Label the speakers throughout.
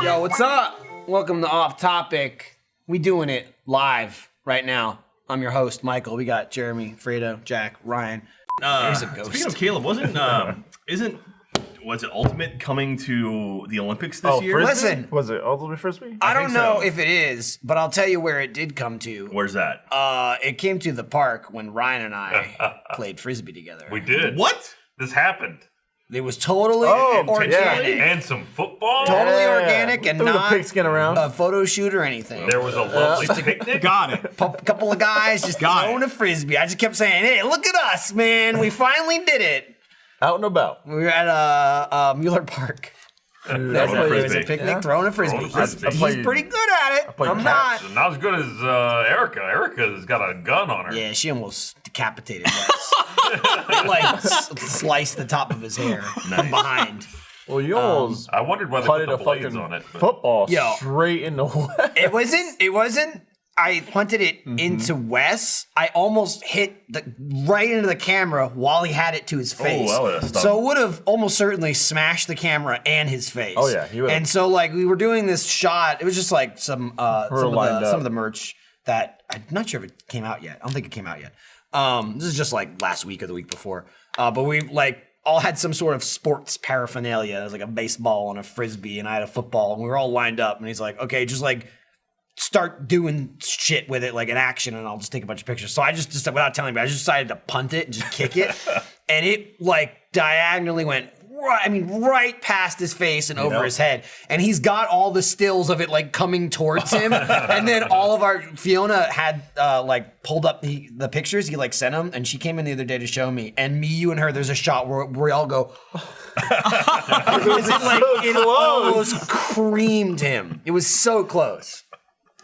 Speaker 1: Yo, what's up? Welcome to Off Topic. We doing it live right now. I'm your host, Michael. We got Jeremy, Fredo, Jack, Ryan. There's a ghost.
Speaker 2: Speaking of Caleb, was it Ultimate coming to the Olympics this year?
Speaker 1: Listen,
Speaker 3: Was it Ultimate Frisbee?
Speaker 1: I don't know if it is, but I'll tell you where it did come to.
Speaker 2: Where's that?
Speaker 1: It came to the park when Ryan and I played Frisbee together.
Speaker 4: We did.
Speaker 2: What?
Speaker 4: This happened.
Speaker 1: It was totally organic.
Speaker 4: And some football.
Speaker 1: Totally organic and
Speaker 3: Threw the
Speaker 1: not
Speaker 3: pigskin around.
Speaker 1: a photo shoot or anything.
Speaker 4: There was a lovely picnic.
Speaker 2: Got it.
Speaker 1: Couple of guys just throwing a Frisbee. I just kept saying, hey, look at us, man. We finally did it.
Speaker 3: Out and about.
Speaker 1: We were at Muller Park. That's what it was, a picnic, throwing a Frisbee. He's pretty good at it. I'm not.
Speaker 4: Not as good as Erica. Erica's got a gun on her.
Speaker 1: Yeah, she almost decapitated Wes. Like, sliced the top of his hair from behind.
Speaker 3: Well, you almost
Speaker 4: I wondered why they
Speaker 3: putted
Speaker 4: put
Speaker 3: a
Speaker 4: the blades
Speaker 3: fucking
Speaker 4: on it. But
Speaker 3: football
Speaker 1: Yo.
Speaker 3: straight in the way.
Speaker 1: It wasn't. I punted it into Wes. I almost hit right into the camera while he had it to his face.
Speaker 4: that would've stung.
Speaker 1: So it would have almost certainly smashed the camera and his face.
Speaker 3: Oh, yeah, he would've.
Speaker 1: And so like we were doing this shot. It was just like some of the merch that I'm not sure if it came out yet. I don't think it came out yet. This is just like last week or the week before. But we like all had some sort of sports paraphernalia. There was like a baseball and a Frisbee, and I had a football, and we were all lined up. And he's like, okay, just like start doing shit with it, like an action, and I'll just take a bunch of pictures. So I just without telling me, I just decided to punt it and just kick it. And it like diagonally went right past his face and over his head. And he's got all the stills of it like coming towards him. And then all of Fiona had like pulled up the pictures. He like sent them, and she came in the other day to show me. And me, you, and her, there's a shot where we all go. It almost creamed him. It was so close.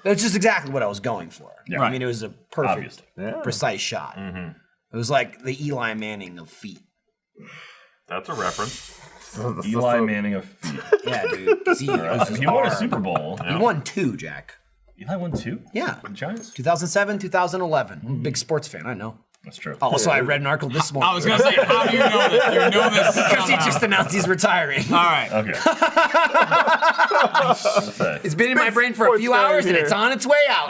Speaker 1: That's just exactly what I was going for. Yeah. I mean, it was a perfect, precise shot. Mm-hmm. It was like the Eli Manning of feet.
Speaker 4: that's a reference.
Speaker 2: Eli Manning of feet.
Speaker 1: Yeah, dude.
Speaker 2: He won a Super Bowl.
Speaker 1: He won 2, Jack.
Speaker 2: Eli won 2?
Speaker 1: Yeah.
Speaker 2: With the Giants?
Speaker 1: 2007, 2011. I'm a big sports fan, I know.
Speaker 2: That's true.
Speaker 1: Also, I read an article this morning.
Speaker 5: I was going to say, how do you know this? You know this
Speaker 1: because he just announced he's retiring.
Speaker 5: All right.
Speaker 2: Okay.
Speaker 1: It's been in my brain for a few hours, and it's on its way out.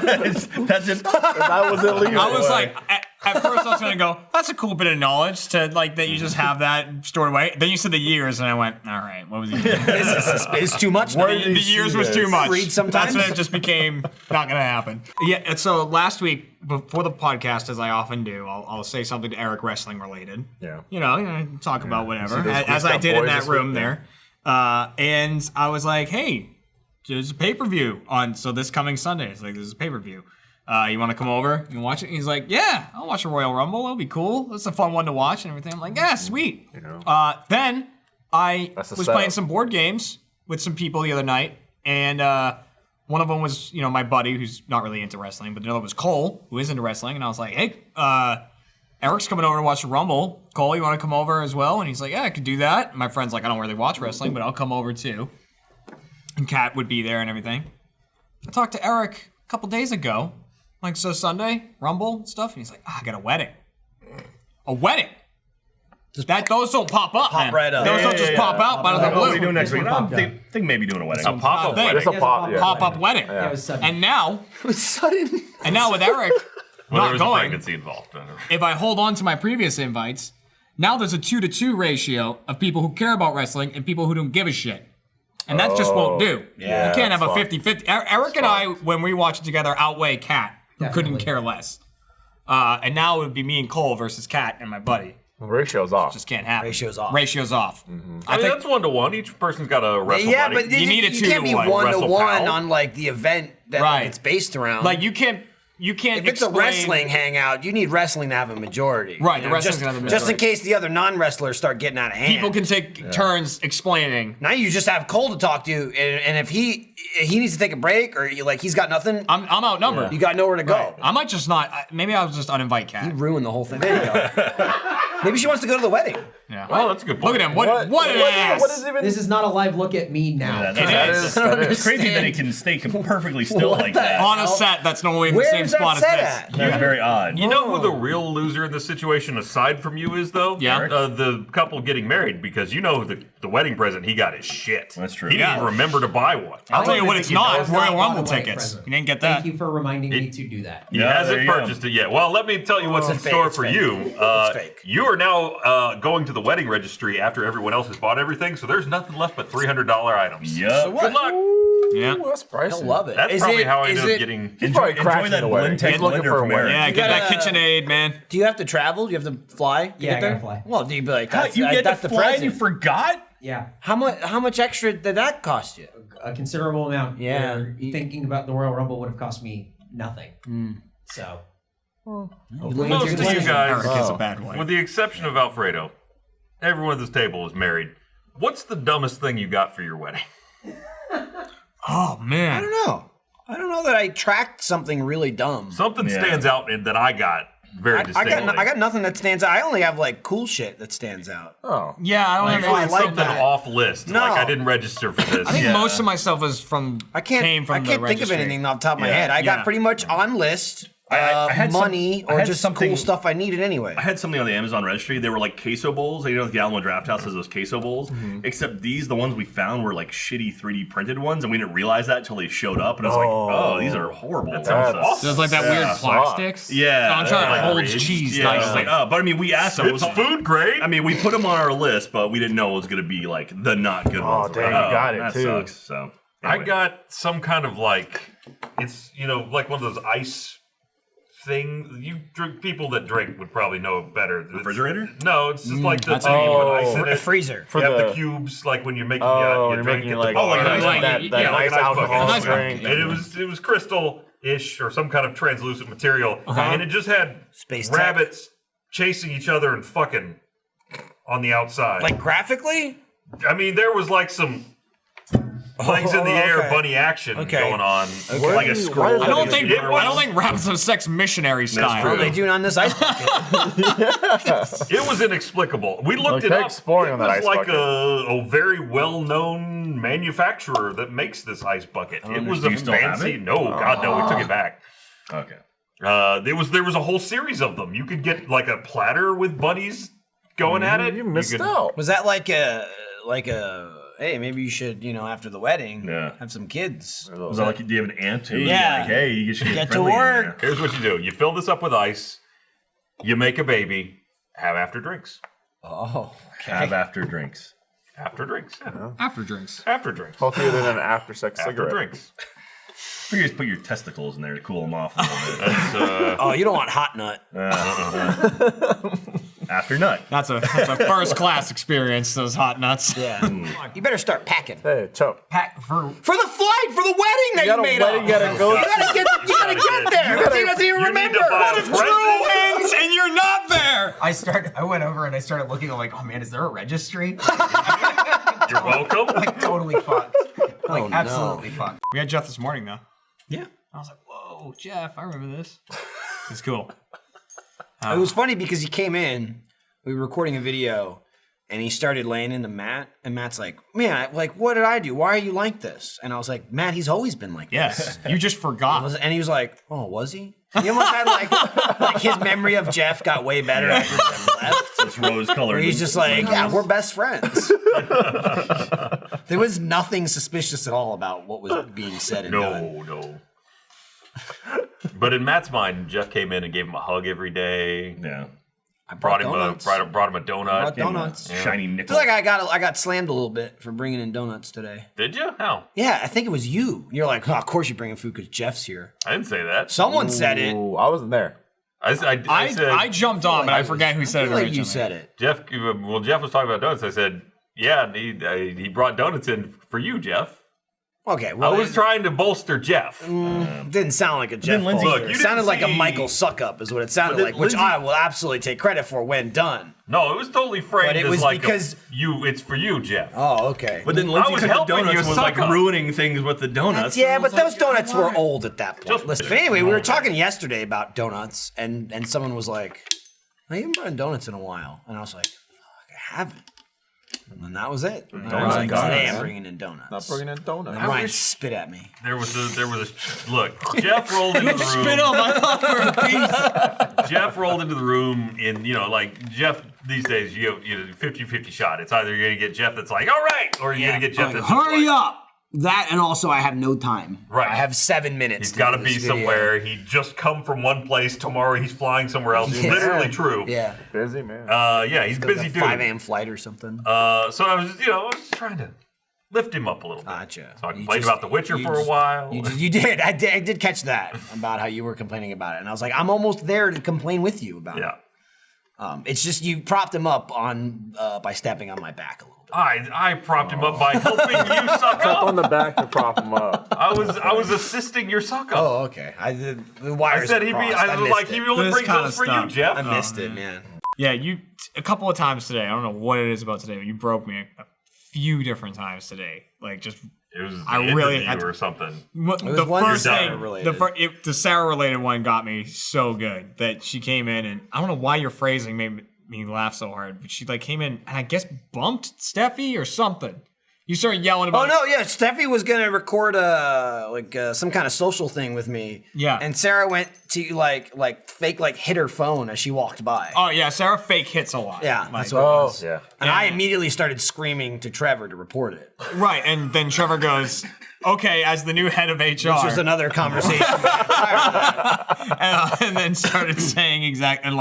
Speaker 2: That's it.
Speaker 3: I was illegal.
Speaker 5: I was like, at first I was going to go, that's a cool bit of knowledge to like that you just have that stored away. Then you said the years, and I went, all right, what was he doing?
Speaker 1: It's too much.
Speaker 5: The years was too much.
Speaker 1: Read sometimes.
Speaker 5: That's when it just became not going to happen. Yeah, and so last week, before the podcast, as I often do, I'll say something to Eric wrestling related.
Speaker 3: Yeah.
Speaker 5: You know, talk about whatever, as I did in that room there. And I was like, hey, there's a pay-per-view on, so this coming Sunday, it's like, there's a pay-per-view. You want to come over and watch it? And he's like, yeah, I'll watch a Royal Rumble. It'll be cool. It's a fun one to watch and everything. I'm like, yeah, sweet. Then I was playing some board games with some people the other night, and one of them was, my buddy who's not really into wrestling, but the other was Cole, who is into wrestling. And I was like, hey, Eric's coming over to watch the Rumble. Cole, you want to come over as well? And he's like, yeah, I could do that. And my friend's like, I don't really watch wrestling, but I'll come over too. And Kat would be there and everything. I talked to Eric a couple days ago. Like, so Sunday, Rumble and stuff. And he's like, I got a wedding. A wedding? Those don't pop up, man.
Speaker 1: Right up.
Speaker 5: Those don't just pop out out of the blue.
Speaker 2: What are we doing next week? I think maybe doing a wedding.
Speaker 4: A pop-up
Speaker 5: thing.
Speaker 4: wedding.
Speaker 3: It's a
Speaker 5: Pop-up wedding.
Speaker 3: Yeah.
Speaker 5: And now,
Speaker 1: It was sudden.
Speaker 5: and now with Eric
Speaker 4: Well, there
Speaker 5: not
Speaker 4: was a
Speaker 5: going,
Speaker 4: pregnancy involved.
Speaker 5: if I hold on to my previous invites, now there's a 2-to-2 ratio of people who care about wrestling and people who don't give a shit. And that just won't do.
Speaker 3: Yeah,
Speaker 5: you can't have a
Speaker 3: that's
Speaker 5: 50-50. Eric and I, when we watch it together, outweigh Kat, who couldn't care less. And now it would be me and Cole versus Kat and my buddy.
Speaker 3: Ratio's off.
Speaker 5: Just can't happen.
Speaker 1: Ratio's off.
Speaker 5: Ratio's off.
Speaker 4: I mean, that's 1-to-1. Each person's got a wrestle
Speaker 1: Yeah,
Speaker 4: buddy.
Speaker 1: but
Speaker 5: You need a
Speaker 1: you can't be
Speaker 5: 2-to-1.
Speaker 1: 1-to-1
Speaker 4: Wrestle
Speaker 1: on like the event that
Speaker 5: Right.
Speaker 1: it's based around.
Speaker 5: Like, you can't
Speaker 1: if it's a wrestling hangout, you need wrestling to have a majority.
Speaker 5: Right,
Speaker 1: You
Speaker 5: the wrestling's
Speaker 1: just,
Speaker 5: gonna have a
Speaker 1: just in
Speaker 5: majority.
Speaker 1: case the other non-wrestlers start getting out of hand.
Speaker 5: People can take turns explaining.
Speaker 1: Now you just have Cole to talk to, and if he needs to take a break or he's got nothing,
Speaker 5: I'm outnumbered.
Speaker 1: you got nowhere to go.
Speaker 5: I might just not. Maybe I'll just uninvite Kat.
Speaker 1: You ruined the whole thing. There you go. Maybe she wants to go to the wedding.
Speaker 5: Yeah.
Speaker 4: Oh, that's a good point.
Speaker 5: Look at him. What an ass.
Speaker 3: What is even?
Speaker 6: This is not a live look at me now.
Speaker 2: It's crazy that he can stay perfectly still like that.
Speaker 5: On a set that's normally in the same
Speaker 1: Where's that
Speaker 5: spot as
Speaker 1: set
Speaker 5: this.
Speaker 1: at?
Speaker 2: That's very odd.
Speaker 4: You know who the real loser in this situation, aside from you, is though?
Speaker 5: Yeah.
Speaker 4: The couple getting married, because you know who the the wedding present he got is shit.
Speaker 2: That's true.
Speaker 4: He didn't even remember to buy one.
Speaker 5: I'll tell you what, it's not.
Speaker 6: has
Speaker 5: Royal
Speaker 6: not
Speaker 5: Rumble
Speaker 6: bought a wedding
Speaker 5: tickets.
Speaker 6: present.
Speaker 5: You didn't get that.
Speaker 6: Thank you for reminding me to do that.
Speaker 4: He
Speaker 2: Yeah, there
Speaker 4: hasn't
Speaker 2: you go.
Speaker 4: purchased it yet. Well, let me tell you what's in store for you.
Speaker 1: It's fake.
Speaker 4: You are now going to the wedding registry after everyone else has bought everything, so there's nothing left but $300 items.
Speaker 2: Yep.
Speaker 4: Good luck.
Speaker 5: Yeah.
Speaker 3: Ooh, that's pricey.
Speaker 1: I love it.
Speaker 4: That's
Speaker 1: Is
Speaker 4: probably
Speaker 1: it-
Speaker 4: how I
Speaker 1: is
Speaker 4: ended up
Speaker 1: it-
Speaker 4: getting.
Speaker 3: He's probably
Speaker 2: Enjoy
Speaker 3: crashing
Speaker 2: that
Speaker 3: the wedding.
Speaker 2: Blintech
Speaker 3: He's looking
Speaker 2: blender
Speaker 3: for a
Speaker 2: from
Speaker 3: wedding.
Speaker 2: Eric.
Speaker 5: Yeah,
Speaker 1: You
Speaker 5: get that
Speaker 1: gotta-
Speaker 5: KitchenAid, man.
Speaker 1: Do you have to travel? Do you have to fly to
Speaker 6: Yeah,
Speaker 1: get
Speaker 6: I
Speaker 1: there?
Speaker 6: gotta fly.
Speaker 1: Well, do you be like,
Speaker 2: Huh,
Speaker 1: that's,
Speaker 2: you get
Speaker 1: that's
Speaker 2: to
Speaker 1: the
Speaker 2: fly and
Speaker 1: present.
Speaker 2: you forgot?
Speaker 6: Yeah,
Speaker 1: How much extra did that cost you?
Speaker 6: a considerable amount.
Speaker 1: Yeah.
Speaker 6: where Thinking about the Royal Rumble would have cost me nothing. So.
Speaker 4: Most of you
Speaker 5: Eric
Speaker 4: guys,
Speaker 5: is a bad wife.
Speaker 4: with the exception of Alfredo, everyone at this table is married. What's the dumbest thing you got for your wedding?
Speaker 5: Oh, man.
Speaker 1: I don't know that I tracked something really dumb.
Speaker 4: Something
Speaker 2: Yeah.
Speaker 4: stands out and that I got very
Speaker 1: I
Speaker 4: distinctly.
Speaker 1: got nothing that stands out. I only have like cool shit that stands out.
Speaker 3: Oh.
Speaker 5: Yeah, I don't
Speaker 4: Like,
Speaker 5: have
Speaker 1: I
Speaker 5: any
Speaker 1: like
Speaker 4: something
Speaker 1: that.
Speaker 4: off list.
Speaker 1: No.
Speaker 4: Like I didn't register for this.
Speaker 5: I think
Speaker 2: Yeah.
Speaker 5: most of my stuff is from
Speaker 1: I
Speaker 5: came from
Speaker 1: can't think of
Speaker 5: registry.
Speaker 1: anything off the top of my
Speaker 2: Yeah.
Speaker 1: head. I got
Speaker 5: Yeah.
Speaker 1: pretty much on list.
Speaker 2: I had
Speaker 1: money
Speaker 2: I
Speaker 1: or
Speaker 2: had
Speaker 1: just
Speaker 2: something-
Speaker 1: cool stuff I needed anyway.
Speaker 2: I had something on the Amazon registry. They were like queso bowls. You know, the Alamo Draft House has those queso bowls. Except these, the ones we found, were like shitty 3D printed ones, and we didn't realize that until they showed up. And I was like, "Oh, these are horrible."
Speaker 3: That's
Speaker 2: So-
Speaker 3: awesome.
Speaker 5: There's like that weird
Speaker 3: Yeah.
Speaker 5: plastics.
Speaker 2: Yeah,
Speaker 5: So I'm trying
Speaker 2: like
Speaker 5: to hold
Speaker 2: ridged.
Speaker 5: cheese
Speaker 2: Yeah, I was
Speaker 5: nicely.
Speaker 2: like, oh, but I mean, we asked them.
Speaker 4: It's food grade.
Speaker 2: I mean, we put them on our list, but we didn't know it was going to be like the not good ones.
Speaker 3: damn, you got it,
Speaker 2: that
Speaker 3: too.
Speaker 2: sucks. So
Speaker 4: I
Speaker 2: anyway.
Speaker 4: got some kind of like, it's like one of those ice thing. You drink, people that drink would probably know better. It's-
Speaker 2: Refrigerator?
Speaker 4: No, it's just like the
Speaker 5: that's
Speaker 4: thing you put
Speaker 3: a-
Speaker 4: ice in
Speaker 1: A
Speaker 4: it.
Speaker 1: freezer.
Speaker 3: For
Speaker 4: You have
Speaker 3: the-
Speaker 4: the cubes, like when you're making
Speaker 3: Oh,
Speaker 4: your
Speaker 3: you're
Speaker 4: drink
Speaker 3: making
Speaker 4: at
Speaker 3: like,
Speaker 4: the bar.
Speaker 5: like
Speaker 3: that,
Speaker 5: like-
Speaker 3: that,
Speaker 5: yeah,
Speaker 3: that
Speaker 4: like
Speaker 3: nice
Speaker 4: an ice bucket.
Speaker 3: alcohol
Speaker 5: Nice bucket,
Speaker 3: drink.
Speaker 5: yeah.
Speaker 4: And it was crystal-ish or some kind of translucent material, and it just had
Speaker 1: Space tech.
Speaker 4: rabbits chasing each other and fucking on the outside.
Speaker 1: Like graphically?
Speaker 4: I mean, there was like some legs in the air,
Speaker 1: okay.
Speaker 4: bunny action
Speaker 1: Okay.
Speaker 4: going on,
Speaker 3: Where
Speaker 4: like
Speaker 3: do
Speaker 4: a
Speaker 3: you-
Speaker 4: scroll.
Speaker 3: why is
Speaker 5: I
Speaker 3: that
Speaker 5: don't
Speaker 3: even-
Speaker 5: think
Speaker 4: It was-
Speaker 5: I don't think Raps of Sex missionary style.
Speaker 1: What are they doing on this ice bucket?
Speaker 4: It was inexplicable. We looked
Speaker 3: Like,
Speaker 4: it
Speaker 3: they're
Speaker 4: up.
Speaker 3: exploring
Speaker 4: It
Speaker 3: on that
Speaker 4: was
Speaker 3: ice
Speaker 4: like
Speaker 3: bucket.
Speaker 4: a very well-known manufacturer that makes this ice bucket. It was
Speaker 2: Do
Speaker 4: a
Speaker 2: you still have
Speaker 4: fancy.
Speaker 2: it?
Speaker 4: No, God, no, we took it back.
Speaker 2: Okay.
Speaker 4: There was a whole series of them. You could get like a platter with bunnies going at it.
Speaker 3: You missed
Speaker 4: could-
Speaker 3: out.
Speaker 1: Was that like a hey, maybe you should, after the wedding,
Speaker 2: Yeah.
Speaker 1: have some kids.
Speaker 2: Was that like, do you have an aunt too?
Speaker 1: Yeah.
Speaker 2: Like, hey, you should
Speaker 1: Get to
Speaker 2: friendly in
Speaker 1: work.
Speaker 2: there.
Speaker 4: Here's what you do: you fill this up with ice, you make a baby, have after drinks.
Speaker 1: Oh, okay.
Speaker 2: Have after drinks.
Speaker 4: After drinks. Yeah.
Speaker 5: After drinks.
Speaker 4: After drinks.
Speaker 3: Healthier than an after-sex
Speaker 4: After
Speaker 3: cigarette.
Speaker 4: drinks.
Speaker 2: You just put your testicles in there to cool them off a little bit.
Speaker 4: That's,
Speaker 1: Oh, you don't want hot nut.
Speaker 2: After nut.
Speaker 5: That's a first class experience. Those hot nuts.
Speaker 1: Yeah. You better start packing.
Speaker 3: Hey, Chuck.
Speaker 5: Pack for
Speaker 1: For the flight, for the wedding that you,
Speaker 3: got a
Speaker 1: made
Speaker 3: wedding
Speaker 1: up.
Speaker 3: you gotta go
Speaker 1: You gotta get there. He doesn't even
Speaker 4: You need
Speaker 1: remember.
Speaker 4: to buy a
Speaker 1: What if
Speaker 4: present.
Speaker 1: Drew
Speaker 5: wings and you're not there.
Speaker 6: I went over and I started looking. I'm like, oh man, is there a registry?
Speaker 4: You're welcome.
Speaker 6: Like totally fucked. Like
Speaker 1: Oh, no.
Speaker 6: absolutely fucked.
Speaker 5: We had Geoff this morning though.
Speaker 1: Yeah.
Speaker 5: I was like, whoa, Geoff, I remember this. It's cool.
Speaker 1: It was funny because he came in, we were recording a video, and he started laying in the mat, and Matt's like, man, like, what did I do? Why are you like this? And I was like, Matt, he's always been like
Speaker 5: Yes, you just forgot.
Speaker 1: this. And he was like, oh, was he? He almost had like his memory of Geoff got way better after Geoff left.
Speaker 2: It's rose colored.
Speaker 1: He's just like, yeah, we're best friends. There was nothing suspicious at all about what was being said and done.
Speaker 4: No. But in Matt's mind, Geoff came in and gave him a hug every day.
Speaker 2: Yeah.
Speaker 1: I
Speaker 4: Brought him
Speaker 1: donuts.
Speaker 4: a donut.
Speaker 1: Brought donuts.
Speaker 4: Yeah.
Speaker 2: Shiny
Speaker 1: I
Speaker 2: nickel.
Speaker 1: feel like I got slammed a little bit for bringing in donuts today.
Speaker 4: Did you? How?
Speaker 1: Yeah, I think it was you. You're like, oh, of course you're bringing food because Jeff's here.
Speaker 4: I didn't say that.
Speaker 1: Someone said it.
Speaker 3: Ooh, I wasn't there.
Speaker 4: I said
Speaker 5: I jumped on, but I forget who said
Speaker 1: I
Speaker 5: it
Speaker 1: feel like
Speaker 5: originally.
Speaker 1: you said it.
Speaker 4: Jeff. Well, Jeff was talking about donuts. I said, yeah, and he brought donuts in for you, Jeff.
Speaker 1: Okay, well,
Speaker 4: I was trying to bolster Jeff.
Speaker 1: it didn't sound like a Jeff
Speaker 2: Lindsay-
Speaker 1: bolster.
Speaker 4: Look, you
Speaker 1: It sounded
Speaker 4: didn't
Speaker 1: like a
Speaker 4: see-
Speaker 1: Michael suck-up is what it sounded
Speaker 4: But
Speaker 1: like,
Speaker 4: then
Speaker 1: which
Speaker 4: Lindsay-
Speaker 1: I will absolutely take credit for when done.
Speaker 4: No, it was totally framed
Speaker 1: But it
Speaker 4: as
Speaker 1: was
Speaker 4: like
Speaker 1: because-
Speaker 4: it's for you, Jeff.
Speaker 1: Oh, okay.
Speaker 2: But then Lindsay
Speaker 4: was
Speaker 2: took the
Speaker 4: helping
Speaker 2: donuts
Speaker 4: you
Speaker 2: and was like
Speaker 4: suck up.
Speaker 2: ruining things with the donuts.
Speaker 1: Yeah,
Speaker 2: And
Speaker 1: but
Speaker 2: I was
Speaker 1: those
Speaker 2: like,
Speaker 1: donuts were old at that point.
Speaker 4: Just-
Speaker 1: Listen, but anyway, we were talking yesterday about donuts, and someone was like, I haven't brought donuts in a while. And I was like, fuck, I haven't. And that was it. And I was like,
Speaker 3: donuts.
Speaker 1: today I'm bringing in donuts.
Speaker 3: Not bringing in donuts.
Speaker 1: And Ryan spit at me.
Speaker 4: There was a look. Jeff rolled into the room.
Speaker 5: Spit on my piece.
Speaker 4: Jeff rolled into the room in, like Jeff these days you 50-50 shot. It's either you're gonna get Geoff that's like, all right, or you're gonna get Geoff that's
Speaker 1: hurry
Speaker 4: like,
Speaker 1: up. That and also I have no time.
Speaker 4: Right.
Speaker 1: I have 7 minutes.
Speaker 4: He's got to be somewhere. He just come from one place. Tomorrow he's flying somewhere else. Literally true.
Speaker 1: Yeah.
Speaker 3: Busy man.
Speaker 4: Yeah, he's busy dude.
Speaker 1: 5 a.m. flight or something.
Speaker 4: So I was just trying to lift him up a little bit.
Speaker 1: Gotcha.
Speaker 4: So I complained about The Witcher for a while.
Speaker 1: You did. I did catch that about how you were complaining about it, and I was like, I'm almost there to complain with you about it. It's just you propped him up on by stepping on my back a little bit.
Speaker 4: I propped him up by helping you suck
Speaker 3: Up
Speaker 4: up.
Speaker 3: on the back to prop him up.
Speaker 4: I was assisting your suck up.
Speaker 1: Oh, okay. The wires.
Speaker 4: I said he only
Speaker 5: This
Speaker 4: brings
Speaker 5: kind
Speaker 4: those
Speaker 5: of
Speaker 4: for you,
Speaker 5: stuff.
Speaker 4: Geoff.
Speaker 1: I missed it, man.
Speaker 5: Yeah, a couple of times today. I don't know what it is about today, but you broke me a few different times today. Like just.
Speaker 4: It was
Speaker 5: I
Speaker 4: the
Speaker 5: really
Speaker 4: interview
Speaker 5: had to-
Speaker 4: or something.
Speaker 5: The
Speaker 1: one
Speaker 5: first
Speaker 1: Sarah
Speaker 5: thing,
Speaker 1: related.
Speaker 5: the Sarah related one got me so good that she came in and I don't know why your phrasing made me laugh so hard, but she came in and I guess bumped Steffi or something. You started yelling about.
Speaker 1: Oh no, yeah, Steffi was gonna record some kind of social thing with me.
Speaker 5: Yeah.
Speaker 1: And Sarah went to fake hit her phone as she walked by.
Speaker 5: Oh yeah, Sarah fake hits a lot.
Speaker 1: Yeah,
Speaker 5: Like,
Speaker 1: that's what it was.
Speaker 3: Yeah.
Speaker 1: And I immediately started screaming to Trevor to report it.
Speaker 5: Right, and then Trevor goes, "Okay, as the new head of HR,"
Speaker 1: Which was another conversation.
Speaker 5: and then started saying exact and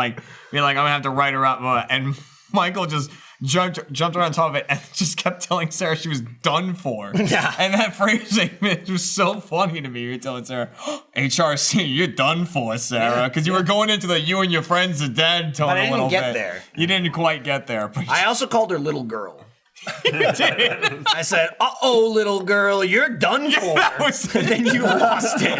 Speaker 5: being like, "I'm gonna have to write her up," and Michael just jumped right on top of it and just kept telling Sarah she was done for.
Speaker 1: Yeah.
Speaker 5: And that phrasing, it was so funny to me. You're telling Sarah, HRC, you're done for, Sarah. Because you were going into the you and your friends are dead tone
Speaker 1: But I
Speaker 5: a
Speaker 1: didn't
Speaker 5: little
Speaker 1: get
Speaker 5: bit.
Speaker 1: there.
Speaker 5: You didn't quite get there. But
Speaker 1: I also called her little girl.
Speaker 5: you did.
Speaker 1: I said, "Uh-oh, little girl, you're done for."
Speaker 5: That was
Speaker 1: And then you lost it.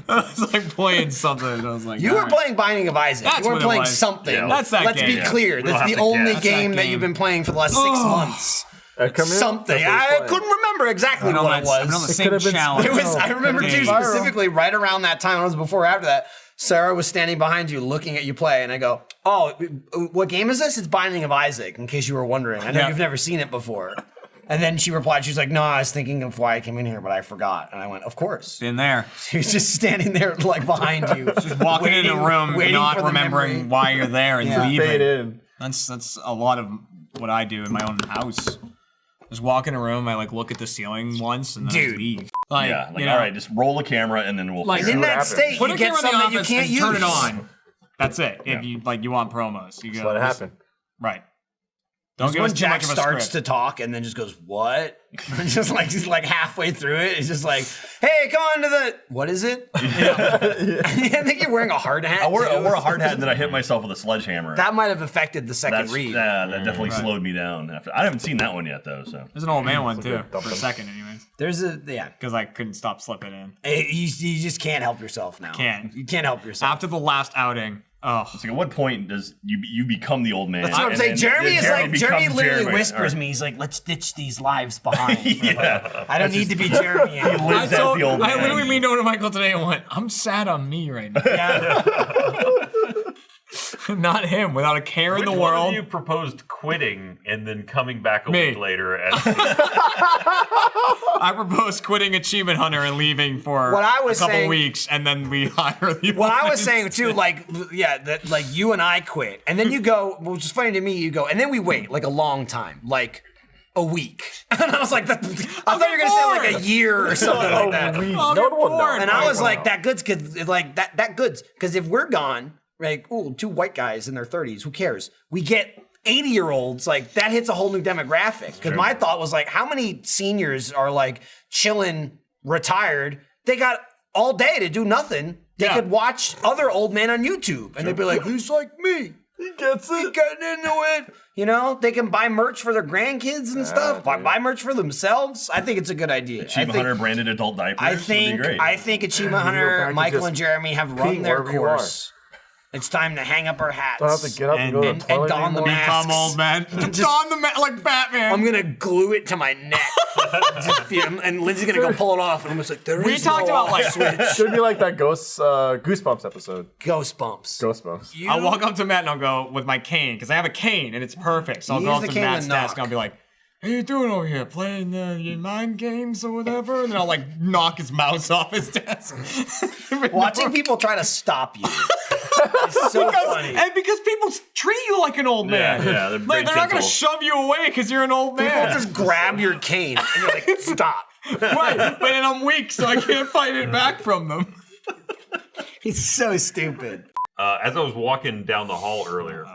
Speaker 5: I was like playing something. And I was like,
Speaker 1: You
Speaker 5: all
Speaker 1: were
Speaker 5: right.
Speaker 1: playing Binding of Isaac.
Speaker 5: That's
Speaker 1: You weren't
Speaker 5: what it
Speaker 1: playing
Speaker 5: was.
Speaker 1: something.
Speaker 4: Yeah,
Speaker 5: That's that
Speaker 1: Let's
Speaker 5: game.
Speaker 1: be clear.
Speaker 4: don't
Speaker 1: That's
Speaker 4: have
Speaker 1: the
Speaker 4: to
Speaker 1: only
Speaker 4: guess.
Speaker 1: game
Speaker 5: That's
Speaker 1: that
Speaker 5: that
Speaker 1: you've
Speaker 5: game.
Speaker 1: been playing for the last 6 months.
Speaker 3: Come in.
Speaker 1: Something.
Speaker 3: That's what he's
Speaker 1: I
Speaker 3: playing.
Speaker 1: couldn't remember exactly
Speaker 5: I've been
Speaker 1: what
Speaker 5: on
Speaker 1: it
Speaker 5: that- I've been on
Speaker 1: was.
Speaker 5: the same
Speaker 3: could've been
Speaker 5: challenge.
Speaker 1: It was. I remember too
Speaker 5: Game.
Speaker 1: specifically right around that time. It was before or after that. Sarah was standing behind you, looking at you play, and I go, "Oh, what game is this? It's Binding of Isaac." In case you were wondering, I know
Speaker 5: Yeah.
Speaker 1: you've never seen it before. And then she replied, she's like, "No, I was thinking of why I came in here, but I forgot." And I went, "Of course."
Speaker 5: In there.
Speaker 1: She was just standing there, behind you, just
Speaker 5: Walking in a room, not
Speaker 1: for the
Speaker 5: remembering
Speaker 1: memory.
Speaker 5: why you're there and
Speaker 1: Yeah.
Speaker 5: leaving.
Speaker 3: Fade in.
Speaker 5: That's a lot of what I do in my own house. Just walk in a room, I look at the ceiling once and then I
Speaker 1: Dude.
Speaker 5: leave.
Speaker 2: All right, just roll the camera and then we'll.
Speaker 5: Like,
Speaker 2: figure
Speaker 1: In
Speaker 2: it
Speaker 1: that
Speaker 2: out.
Speaker 1: state,
Speaker 5: put
Speaker 1: you
Speaker 5: a
Speaker 1: get
Speaker 5: camera in the
Speaker 1: something that you
Speaker 5: office
Speaker 1: can't
Speaker 5: and
Speaker 1: use.
Speaker 5: turn it on. That's it. If you want promos, you go.
Speaker 3: Let it happen.
Speaker 5: Right. Don't give
Speaker 1: When
Speaker 5: us too much
Speaker 1: Jack
Speaker 5: of a
Speaker 1: starts
Speaker 5: script.
Speaker 1: to talk and then just goes, "What?" And just he's halfway through it. It's just like, "Hey, come on to the what is it?" I think you're wearing a hard hat.
Speaker 2: I wore
Speaker 1: too.
Speaker 2: a hard hat and then I hit myself with a sledgehammer.
Speaker 1: That might have affected the second read.
Speaker 2: That definitely slowed me down. I haven't seen that one yet though. So
Speaker 5: There's an old man one too,
Speaker 3: good
Speaker 5: for a
Speaker 3: dumping.
Speaker 5: second, anyways,
Speaker 1: There's yeah.
Speaker 5: because I couldn't stop slipping in.
Speaker 1: You just can't help yourself now.
Speaker 5: Can't.
Speaker 1: You can't help yourself.
Speaker 5: After the last outing,
Speaker 2: it's like, at what point does you become the old man?
Speaker 1: That's what I'm
Speaker 2: and
Speaker 1: saying.
Speaker 2: then
Speaker 1: Jeremy is like, Jeremy
Speaker 2: becomes
Speaker 1: literally
Speaker 2: Jeremy.
Speaker 1: whispers
Speaker 2: All
Speaker 1: me. He's like, "Let's ditch these lives behind."
Speaker 2: Yeah.
Speaker 1: I don't need to be Jeremy anymore.
Speaker 2: lives as the old
Speaker 5: I
Speaker 2: man.
Speaker 5: literally leaned over to Michael today and went, "I'm sad on me right now,
Speaker 1: Yeah.
Speaker 5: not him." Without a care in
Speaker 4: Which
Speaker 5: the
Speaker 4: one
Speaker 5: world.
Speaker 4: of you proposed quitting and then coming back a
Speaker 5: Me.
Speaker 4: week later? And
Speaker 5: I proposed quitting Achievement Hunter and leaving for
Speaker 1: What I was
Speaker 5: a couple
Speaker 1: saying-
Speaker 5: weeks, and then we hire the.
Speaker 1: What I was
Speaker 5: ones.
Speaker 1: saying too, that you and I quit, and then you go, which is funny to me. You go, and then we wait a long time, a week. And I was like, I thought you were gonna say a year or something like that.
Speaker 5: I'll
Speaker 3: No
Speaker 5: get
Speaker 3: one knows.
Speaker 5: bored.
Speaker 1: And I was like, that good's because if we're gone, two white guys in their 30s, who cares? We get 80-year-olds, that hits a whole new demographic. Because my thought was how many seniors are chilling, retired? They got all day to do nothing. They could watch other old men on YouTube, and they'd be like, "He's like me.
Speaker 3: He gets
Speaker 1: He
Speaker 3: it.
Speaker 1: getting into it." They can buy merch for their grandkids and stuff. Buy merch for themselves. I think it's a good idea.
Speaker 2: Achievement Hunter branded adult diapers.
Speaker 1: I
Speaker 2: would
Speaker 1: think
Speaker 2: be great.
Speaker 1: Achievement
Speaker 3: You
Speaker 1: Hunter,
Speaker 3: know,
Speaker 1: Michael
Speaker 3: just
Speaker 1: and Jeremy have run
Speaker 3: pee
Speaker 1: their
Speaker 3: wherever you are.
Speaker 1: course. It's time to hang up our hats.
Speaker 3: Don't have to get up and go to the
Speaker 1: and
Speaker 3: toilet
Speaker 1: don the
Speaker 3: anymore.
Speaker 1: mask.
Speaker 5: Become old man. Don the man like Batman.
Speaker 1: I'm gonna glue it to my neck. And Lindsay's gonna go pull it off, and I'm just like, "There is
Speaker 5: We talked
Speaker 1: no
Speaker 5: about,
Speaker 1: off switch."
Speaker 3: It's gonna be like that Goosebumps episode.
Speaker 1: Ghost bumps.
Speaker 3: Goosebumps.
Speaker 5: I'll walk up to Matt and I'll go with my cane because I have a cane and it's perfect. So I'll
Speaker 1: You
Speaker 5: go
Speaker 1: use
Speaker 5: up
Speaker 1: the
Speaker 5: to
Speaker 1: cane
Speaker 5: Matt's
Speaker 1: to
Speaker 5: desk
Speaker 1: knock.
Speaker 5: and I'll be like, "How you doing over here? Playing your mind games or whatever?" And then I'll knock his mouse off his desk.
Speaker 1: Watching people try to stop you It's so funny.
Speaker 5: And because people treat you like an old man.
Speaker 2: Yeah, they're
Speaker 5: Like, they're not going to shove you away because you're an old
Speaker 1: People
Speaker 5: man.
Speaker 1: just grab your cane and you're like, stop.
Speaker 5: Right, but then I'm weak, so I can't fight it back from them.
Speaker 1: He's so stupid.
Speaker 4: As I was walking down the hall earlier,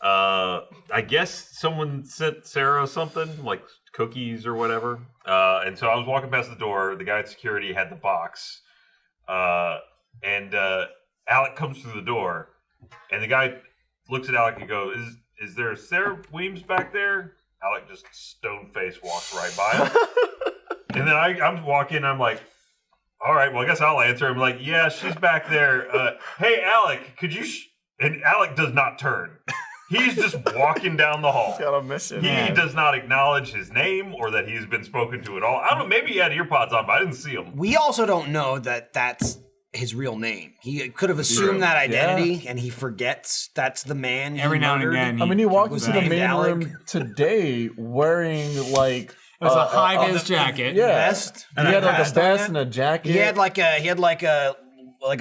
Speaker 4: I guess someone sent Sarah something, like cookies or whatever. And so I was walking past the door. The guy at security had the box. And Alec comes through the door. And the guy looks at Alec and goes, Is there Sarah Weems back there? Alec just stone-faced walks right by him. And then I'm walking, I'm like, all right, well, I guess I'll answer. I'm like, yeah, she's back there. Hey, Alec, could you... And Alec does not turn. He's just walking down the hall.
Speaker 3: He's got a mission.
Speaker 4: He does not acknowledge his name or that he's been spoken to at all. I don't know, maybe he had earpods on, but I didn't see him.
Speaker 1: We also don't know that that's his real name. He could have assumed that identity, and he forgets that's the man.
Speaker 5: Every now and again.
Speaker 3: I mean, he walked
Speaker 1: was
Speaker 3: into the
Speaker 1: named
Speaker 3: main
Speaker 1: Alec.
Speaker 3: room today wearing like
Speaker 5: It was a high-vis jacket.
Speaker 3: yeah.
Speaker 1: Vest.
Speaker 3: He had like a vest and a jacket.
Speaker 1: He had like a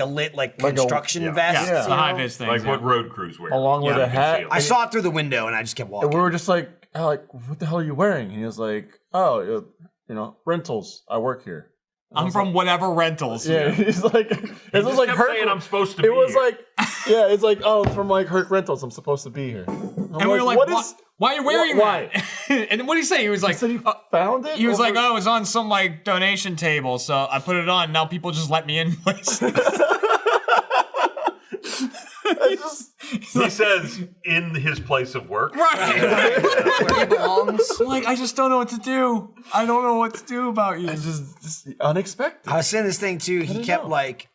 Speaker 1: lit construction vest.
Speaker 5: Yeah, it's the
Speaker 1: you know?
Speaker 5: high-vis thing.
Speaker 4: Like what road crews wear.
Speaker 3: Along with
Speaker 4: Yeah,
Speaker 3: a hat.
Speaker 4: you can see 'em.
Speaker 1: I saw it through the window, and I just kept walking.
Speaker 3: And we were just like, Alec, what the hell are you wearing? And he was like, oh, rentals. I work here.
Speaker 5: I'm from whatever rentals.
Speaker 3: Yeah, he's like, it was
Speaker 4: just
Speaker 3: like
Speaker 4: kept
Speaker 3: Herc.
Speaker 4: saying I'm supposed to be
Speaker 3: It was
Speaker 4: here.
Speaker 3: like, yeah, it's like, oh, it's from like Herc Rentals. I'm supposed to be here. I'm
Speaker 5: And we were like, why are you wearing
Speaker 3: why?
Speaker 5: that? And what did he say? He was like,
Speaker 3: He said he found it.
Speaker 5: he was like,
Speaker 3: over-
Speaker 5: oh, it was on some like donation table, so I put it on. Now people just let me in places.
Speaker 3: It's just,
Speaker 4: He says in his place of work.
Speaker 5: Right.
Speaker 1: Where he belongs.
Speaker 5: I'm like, I just don't know what to do. I don't know what to do about you.
Speaker 3: it's just unexpected.
Speaker 1: I was saying this thing too. He
Speaker 3: don't
Speaker 1: kept
Speaker 3: know.
Speaker 1: like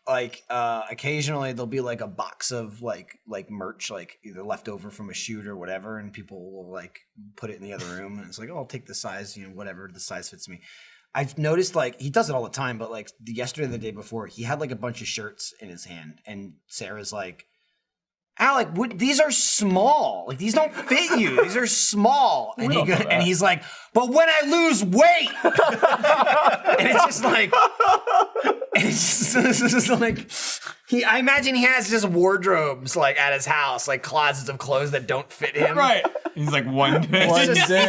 Speaker 1: occasionally there'll be like a box of like merch, like either left over from a shoot or whatever, and people will like put it in the other room, and it's like, oh, I'll take the size, whatever the size fits me. I've noticed like he does it all the time, but like yesterday, the day before, he had like a bunch of shirts in his hand, and Sarah's like, Alec, these are small. Like, these don't fit you. These are small. And he's like, but when I lose weight. And it's just like, it's just like, I imagine he has just wardrobes like at his house, like closets of clothes that don't fit him.
Speaker 5: Right. He's like, one day.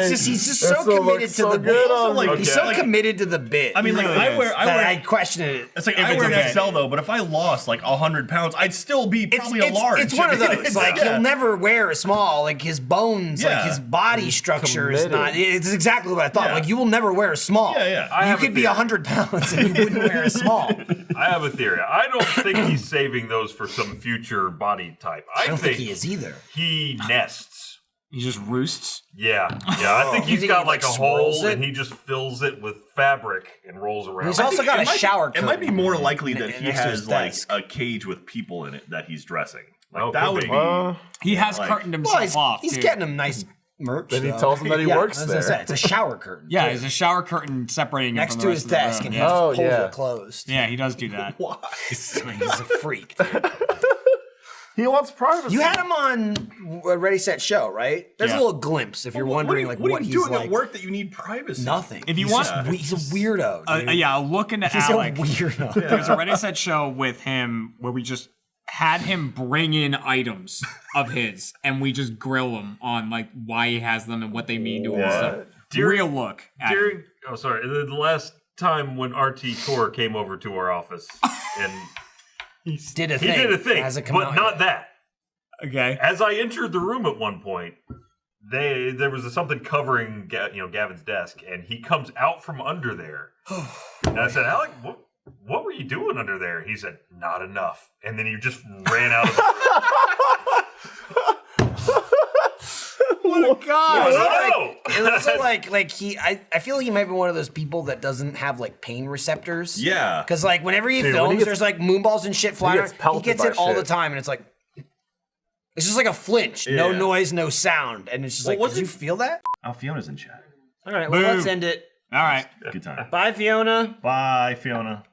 Speaker 1: He's just so committed to the bit.
Speaker 2: like,
Speaker 1: He's so committed to the bit.
Speaker 2: I mean, like,
Speaker 5: really
Speaker 2: I wear.
Speaker 1: I question it.
Speaker 2: It's like
Speaker 5: If
Speaker 2: I
Speaker 5: it's
Speaker 2: wear
Speaker 5: a
Speaker 2: an
Speaker 5: bit.
Speaker 2: XL though, but if I lost like 100 pounds, I'd still be probably a large.
Speaker 1: It's one of
Speaker 2: I mean,
Speaker 1: those. Like he'll never wear a small. Like his bones, like
Speaker 2: Yeah.
Speaker 1: his body structure is
Speaker 3: committed.
Speaker 1: not. It's exactly what I thought.
Speaker 2: Yeah.
Speaker 1: Like you will never wear a small.
Speaker 2: Yeah.
Speaker 1: You could be 100 pounds and you wouldn't wear a small.
Speaker 4: I have a theory. I don't think he's saving those for some future body type.
Speaker 1: I don't think he is either.
Speaker 4: He nests.
Speaker 5: He just roosts.
Speaker 4: Yeah. I think
Speaker 1: You
Speaker 4: he's
Speaker 1: think
Speaker 4: got
Speaker 1: he,
Speaker 4: like a
Speaker 1: swirls
Speaker 4: hole
Speaker 1: it?
Speaker 4: and he just fills it with fabric and rolls around.
Speaker 1: He's also got a shower
Speaker 2: It might be
Speaker 1: curtain
Speaker 2: more likely that he
Speaker 1: next to
Speaker 2: has
Speaker 1: his
Speaker 2: like
Speaker 1: desk.
Speaker 2: a cage with people in it that he's dressing. Like
Speaker 4: Oh,
Speaker 2: that
Speaker 4: could
Speaker 2: would
Speaker 4: be.
Speaker 2: be.
Speaker 5: He has
Speaker 2: like-
Speaker 5: curtained
Speaker 1: Well,
Speaker 5: himself off.
Speaker 1: he's
Speaker 5: too.
Speaker 1: getting him nice merch.
Speaker 3: Then he
Speaker 1: though.
Speaker 3: tells him that he works
Speaker 1: as I said,
Speaker 3: there.
Speaker 1: it's a shower curtain.
Speaker 5: Yeah,
Speaker 1: too.
Speaker 5: there's a shower curtain separating him
Speaker 1: next
Speaker 5: from
Speaker 1: to
Speaker 5: the
Speaker 1: his
Speaker 5: rest of the
Speaker 1: desk,
Speaker 5: room.
Speaker 1: and he
Speaker 5: Yeah.
Speaker 1: just
Speaker 3: Oh,
Speaker 1: pulls
Speaker 3: yeah.
Speaker 1: it closed.
Speaker 5: Yeah, he does do that.
Speaker 1: Why? He's a freak. Dude.
Speaker 3: He wants privacy.
Speaker 1: You had him on a Ready Set Show, right? There's
Speaker 5: Yeah.
Speaker 1: a little glimpse if you're wondering like what
Speaker 2: are you
Speaker 1: he's
Speaker 2: doing
Speaker 1: like.
Speaker 2: at work that you need privacy?
Speaker 1: Nothing.
Speaker 5: If you
Speaker 1: He's
Speaker 5: want-
Speaker 1: just he's a weirdo. Dude.
Speaker 5: Yeah, I'll look into
Speaker 1: He's
Speaker 5: Alec.
Speaker 1: a weirdo.
Speaker 5: There's a Ready Set show with him where we just had him bring in items of his, and we just grill him on like why he has them and what they mean to him and stuff. Real look. At him.
Speaker 4: The last time when RT Core came over to our office and
Speaker 1: Did a
Speaker 4: he
Speaker 1: thing.
Speaker 4: did a thing,
Speaker 1: Hasn't come
Speaker 4: but
Speaker 1: out
Speaker 4: not
Speaker 1: yet.
Speaker 4: that.
Speaker 5: Okay.
Speaker 4: As I entered the room at one point, there was something covering Gavin's desk, and he comes out from under there. And I said, Alec, what were you doing under there? He said, not enough. And then he just ran out of the
Speaker 5: Oh God.
Speaker 4: No!
Speaker 1: And also like he, I feel like he might be one of those people that doesn't have like pain receptors.
Speaker 2: Yeah.
Speaker 1: Because like whenever he
Speaker 3: Dude,
Speaker 1: films,
Speaker 3: when he gets-
Speaker 1: there's like moonballs and shit flying
Speaker 3: gets
Speaker 1: around. He
Speaker 3: pelted
Speaker 1: gets
Speaker 3: by
Speaker 1: it all the
Speaker 3: shit.
Speaker 1: time, and it's like it's just like a flinch, no
Speaker 2: Yeah.
Speaker 1: noise, no sound, and it's just like,
Speaker 2: what's
Speaker 1: did you
Speaker 2: it-
Speaker 1: feel that?
Speaker 2: Oh, Fiona's in chat.
Speaker 1: All right, well,
Speaker 5: Boom.
Speaker 1: let's end it.
Speaker 5: All right.
Speaker 2: Good time.
Speaker 1: Bye, Fiona.
Speaker 2: Bye, Fiona.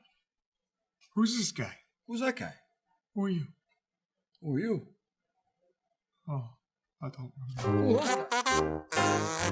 Speaker 5: Who's this guy?
Speaker 1: Who's that guy?
Speaker 5: Who are you?
Speaker 1: Who are you?
Speaker 5: Oh, I don't remember.
Speaker 1: Who is that?